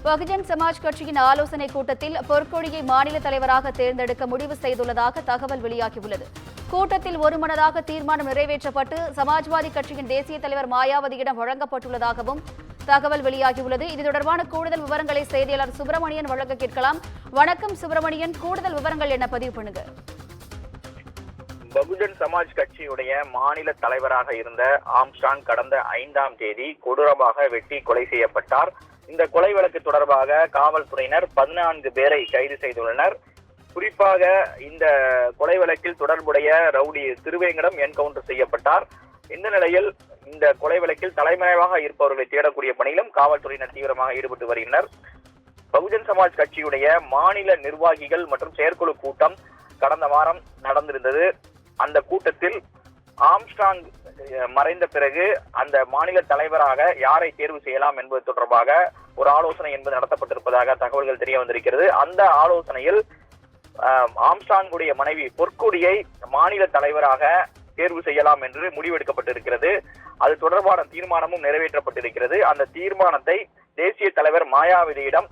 பகுஜன் சமாஜ் கட்சியின் ஆலோசனை கூட்டத்தில் பொற்கொடியை மாநில தலைவராக தேர்ந்தெடுக்க முடிவு செய்துள்ளதாக தகவல் வெளியாகியுள்ளது. கூட்டத்தில் ஒருமனதாக தீர்மானம் நிறைவேற்றப்பட்டு சமாஜ்வாதி கட்சியின் தேசிய தலைவர் மாயாவதியிடம் வழங்கப்பட்டுள்ளதாகவும் தகவல் வெளியாகியுள்ளது. இது தொடர்பான கூடுதல் விவரங்களை செய்தியாளர் சுப்பிரமணியன் வழங்க கேட்கலாம். வணக்கம் சுப்பிரமணியன், கூடுதல் விவரங்கள் என்ன பதிவு பண்ணுங்க. பகுஜன் சமாஜ் கட்சியுடைய மாநில தலைவராக இருந்த ஆம்ஸ்ட்ராங் கடந்த 5ஆம் தேதி கொடூரமாக வெட்டி கொலை செய்யப்பட்டார். இந்த கொலை வழக்கு தொடர்பாக காவல்துறையினர் 14 பேரை கைது செய்துள்ளனர். குறிப்பாக இந்த கொலை வழக்கில் தொடர்புடைய ரவுடி திருவேங்கடம் என்கவுண்டர் செய்யப்பட்டார். இந்த நிலையில் இந்த கொலை வழக்கில் தலைமறைவாக இருப்பவர்களை தேடக்கூடிய பணியிலும் காவல்துறையினர் தீவிரமாக ஈடுபட்டு வருகின்றனர். பகுஜன் சமாஜ் கட்சியுடைய மாநில நிர்வாகிகள் மற்றும் செயற்குழு கூட்டம் கடந்த வாரம் நடந்திருந்தது. அந்த கூட்டத்தில் ஆம்ஸ்ட்ராங் மறைந்த பிறகு அந்த மாநில தலைவராக யாரை தேர்வு செய்யலாம் என்பது தொடர்பாக ஒரு ஆலோசனை என்பது நடத்தப்பட்டிருப்பதாக தகவல்கள் தெரிய வந்திருக்கிறது. அந்த ஆலோசனையில் ஆம்ஸ்ட்ராங்குடைய மனைவி பொற்கொடியை மாநில தலைவராக தேர்வு செய்யலாம் என்று முடிவெடுக்கப்பட்டிருக்கிறது. அது தொடர்பான தீர்மானமும் நிறைவேற்றப்பட்டிருக்கிறது. அந்த தீர்மானத்தை தேசிய தலைவர் மாயாவதியிடம்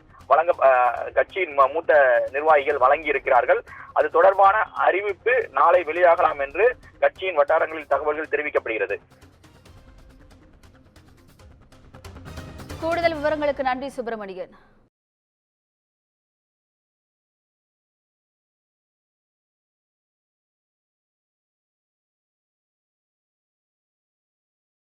கட்சியின் மூத்த நிர்வாகிகள் வழங்கி இருக்கிறார்கள். அது தொடர்பான அறிவிப்பு நாளை வெளியாகலாம் என்று கட்சியின் வட்டாரங்களில் தகவல்கள் தெரிவிக்கப்படுகிறது. கூடுதல் விவரங்களுக்கு நன்றி சுப்பிரமணியன்.